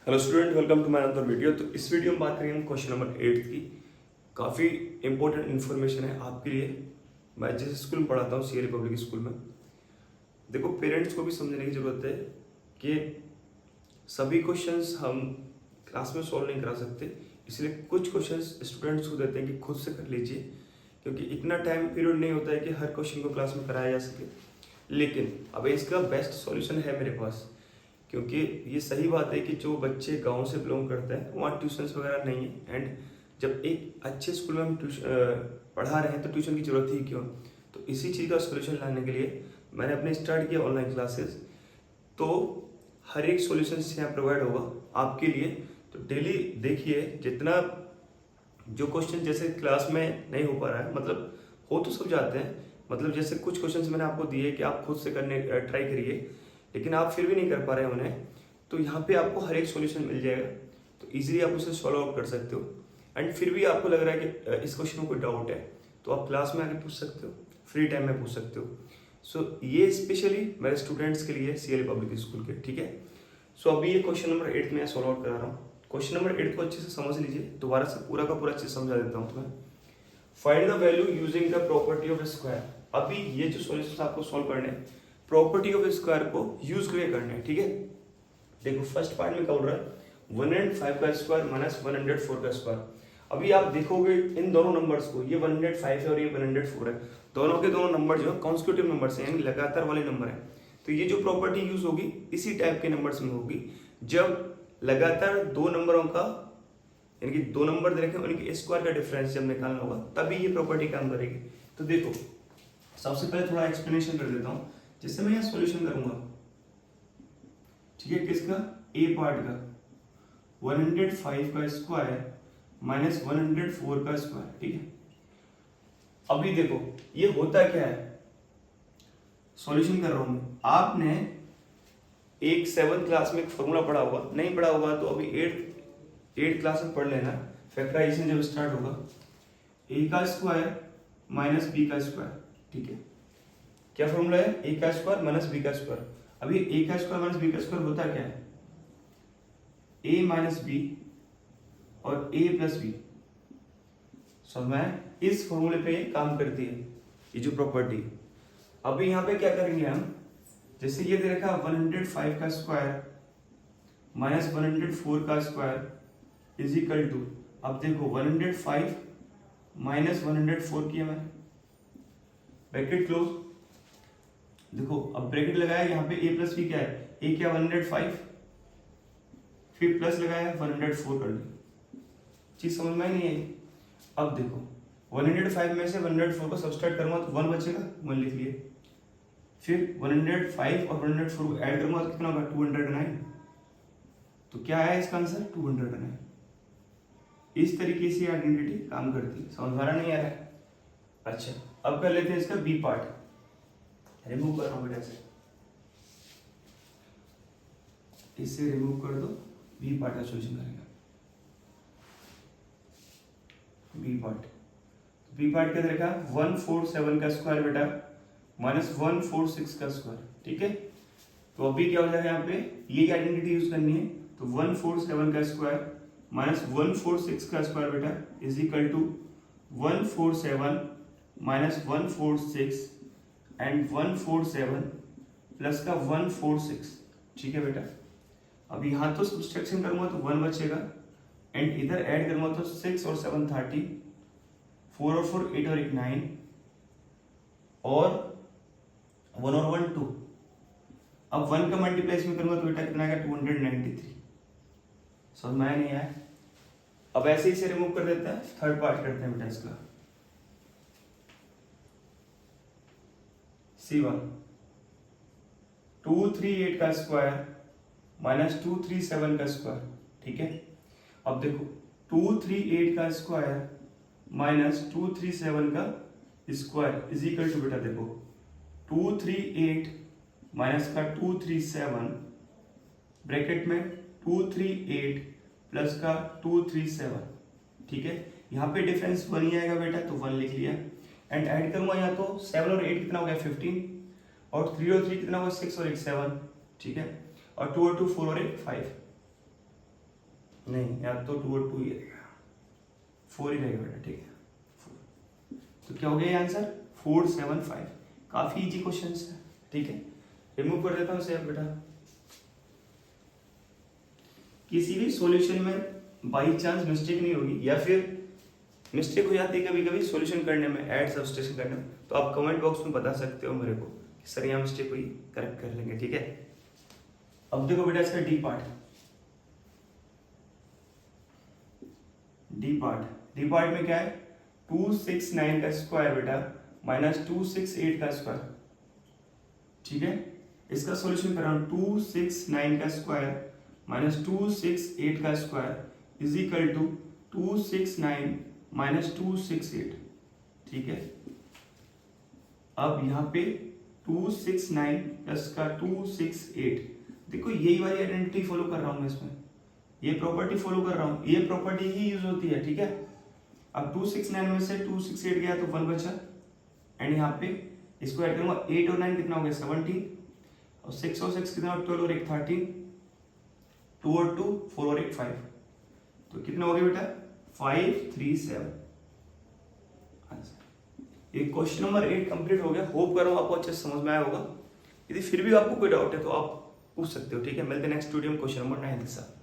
Hello student, welcome to my another video. तो इस video में बात करेंगे हम क्वेश्चन नंबर 8 की। काफ़ी इंपॉर्टेंट इन्फॉर्मेशन है आपके लिए। मैं जिस स्कूल में पढ़ाता हूँ सीएलई पब्लिक स्कूल में, देखो पेरेंट्स को भी समझने की ज़रूरत है कि सभी क्वेश्चंस हम क्लास में सॉल्व नहीं करा सकते। इसलिए कुछ क्वेश्चंस स्टूडेंट्स को देते हैं कि खुद से कर लीजिए, क्योंकि इतना टाइम पीरियड नहीं होता है कि हर क्वेश्चन को क्लास में कराया जा सके। लेकिन अब इसका बेस्ट सॉल्यूशन है मेरे पास, क्योंकि ये सही बात है कि जो बच्चे गांव से बिलोंग करते हैं वहाँ ट्यूशन्स वगैरह नहीं है। एंड जब एक अच्छे स्कूल में हम पढ़ा रहे हैं तो ट्यूशन की ज़रूरत ही क्यों। तो इसी चीज़ का सोल्यूशन लाने के लिए मैंने अपने स्टार्ट किया ऑनलाइन क्लासेस। तो हर एक सोल्यूशन यहाँ प्रोवाइड होगा आपके लिए। तो डेली देखिए, जितना जो क्वेश्चन जैसे क्लास में नहीं हो पा रहा है, मतलब हो तो सब जाते हैं, मतलब जैसे कुछ क्वेश्चंस मैंने आपको दिए कि आप खुद से करने ट्राई करिए, लेकिन आप फिर भी नहीं कर पा रहे हैं उन्हें, तो यहाँ पे आपको हर एक सॉल्यूशन मिल जाएगा। तो इजीली आप उसे सॉल्व आउट कर सकते हो। एंड फिर भी आपको लग रहा है कि इस क्वेश्चन में कोई डाउट है, तो आप क्लास में आके पूछ सकते हो, फ्री टाइम में पूछ सकते हो। सो ये स्पेशली मेरे स्टूडेंट्स के लिए सीएलई पब्लिक स्कूल के, ठीक है। सो अभी ये क्वेश्चन नंबर 8 में सॉल्व आउट करा रहा हूँ। क्वेश्चन नंबर 8 को अच्छे से समझ लीजिए, दोबारा से पूरा का पूरा चीज समझा देता हूँ तुम्हें। Find the value using the property of square. अभी ये जो सॉल्यूशन आपको सॉल्व करने हैं, प्रॉपर्टी ऑफ स्क्वायर को यूज करके करने हैं, ठीक है। देखो फर्स्ट पार्ट में क्या बोल रहा है, 105 का स्क्वायर माइनस 104 का स्क्वायर। अभी आप देखोगे इन दोनों नंबर्स को, ये 105 है और ये 104 है, दोनों के दोनों नंबर जो है कॉन्सिक्यूटिव नंबर्स हैं, यानी लगातार वाले नंबर है। तो ये जो प्रॉपर्टी यूज होगी इसी टाइप के नंबर्स में होगी, जब लगातार दो नंबरों का, यानी कि दो नंबर दे रखे हैं उनके स्क्वायर का डिफरेंस जब निकालना होगा तभी ये प्रॉपर्टी काम करेगी। तो देखो सबसे पहले थोड़ा एक्सप्लेनेशन कर देता हूँ जिससे मैं यहाँ सॉल्यूशन करूंगा, ठीक है। किसका? ए पार्ट का 105 का स्क्वायर माइनस 104 का स्क्वायर, ठीक है। अभी देखो ये होता क्या है, सॉल्यूशन कर रहा हूं मैं। आपने एक 7th क्लास में एक फॉर्मूला पढ़ा होगा, नहीं पढ़ा होगा तो अभी 8th क्लास में पढ़ लेना। फैक्टराइजेशन जब स्टार्ट होगा, ए का स्क्वायर माइनस बी का स्क्वायर, ठीक है। क्या फॉर्मूला है? ए का स्क्वायर माइनस बी का स्क्वायर। अभी ए का स्क्वायर माइनस बी का स्क्वायर होता क्या है? ए माइनस बी और ए प्लस बी। समझ में? इस फॉर्मूले पे काम करती है ये जो प्रॉपर्टी। अभी यहाँ पे क्या करेंगे हम, जैसे ये दे रखा 105 का स्क्वायर माइनस 104 का स्क्वायर इज इक्वल टू, अब देखो 105 माइनस 104 किया मैंने, ब्रैकेट क्लोज। देखो अब ब्रैकेट लगाया, यहाँ पे a प्लस बी क्या है, a क्या 105, फिर प्लस लगाया 104 कर दी। चीज समझ में नहीं आई। अब देखो 105 में से 104 को सब्सट्रैक्ट करूंगा तो 1 बचेगा, 1 लिख लिए। फिर 105 और 104 को ऐड करूंगा तो कितना होगा, 209। तो क्या आया इसका आंसर, 209। इस तरीके से आइडेंटिटी काम करती है। समझ में नहीं आ रहा है? अच्छा अब कर लेते हैं इसका बी पार्ट। रिमूव कर रहा हूं बेटा इसे रिमूव कर दो, बी पार्ट का सॉल्यूशन करेंगे। बी पार्ट, बी पार्ट क्या देखा, 147 का स्क्वायर बेटा माइनस 146 का स्क्वायर, ठीक है। तो अभी क्या हो जाएगा, यहाँ पे ये आइडेंटिटी यूज करनी है। तो 147 का स्क्वायर माइनस 146 का स्क्वायर बेटा इज इक्वल टू 147 माइनस 146 एंड 147 प्लस का 146, ठीक है बेटा। अब यहाँ तो सब्सट्रैक्शन करूंगा तो 1 बचेगा, एंड इधर ऐड करूंगा तो 6 और 7 30, 4 और 4 8 और 1 9, और 1 और 1 2। अब 1 का मल्टीप्लाई में करूंगा तो बेटा कितना आएगा, 293। समझ में आया नहीं आया? अब ऐसे ही से रिमूव कर देते हैं, थर्ड पार्ट करते हैं बेटा इसका। C1 238 का स्क्वायर माइनस 237 का स्क्वायर, ठीक है। अब देखो 238 का स्क्वायर माइनस 237 का स्क्वायर इज इक्वल टू, बेटा देखो 238 माइनस का 237 ब्रैकेट में 238 प्लस का 237, ठीक है। यहाँ पे डिफरेंस 1 ही आएगा बेटा, तो 1 लिख लिया। एंड ऐड करूंगा यहाँ तो 7 और 8 कितना हो गया, 15, और 3 और 3 कितना होगा, 6 और 1 7, ठीक है। और 2 और 2 4 और 1 5। नहीं, या तो 2 और 2 ही रहेगा, 4 ही रहेगा बेटा, ठीक है। तो क्या हो गया ये आंसर 4, 7, 5। काफी इजी क्वेश्चन है, ठीक है। रिमूव कर देता हूँ इसे अब बेटा। किसी भी सॉल्यूशन में बाई चांस मिस्टेक नहीं होगी, या फिर मिस्टेक हो जाती है कभी कभी सॉल्यूशन करने में, ऐड सब्सट्रैक्शन करने में, तो आप कमेंट बॉक्स में बता सकते हो मेरे को कि सर यहाँ मिस्टेक हुई, करेक्ट कर लेंगे, ठीक है। अब देखो बेटा इसका डी पार्ट में क्या है, 269 का स्क्वायर बेटा माइनस 268 का स्क्वायर, ठीक है। इसका सॉल्यूशन कर रहा हूं, 269 का स्क्वायर माइनस 268 का square is equal to 269 minus 268, ठीक है। अब यहाँ पे 269 प्लस का 268, देखो यही वाली आइडेंटिटी फॉलो कर रहा हूं मैं इसमें, ये प्रॉपर्टी फॉलो कर रहा हूं, ये प्रॉपर्टी ही यूज होती है, ठीक है। अब 269 में से 268 गया तो 1 बचा, एंड यहाँ पे इसको ऐड करूंगा, 8 और 9 कितना हो गया 17, और 6 और 6 कितना, 12 और 1 13, 2 और 2 4 और 1 5, तो कितना हो गया बेटा 537 आंसर। ये क्वेश्चन नंबर 8 कंप्लीट हो गया। होप कर रहा हूँ आपको अच्छे से समझ में आया होगा। यदि फिर भी आपको कोई डाउट है तो आप पूछ सकते हो, ठीक है। मिलते हैं नेक्स्ट वीडियो में क्वेश्चन नंबर 9 के साथ।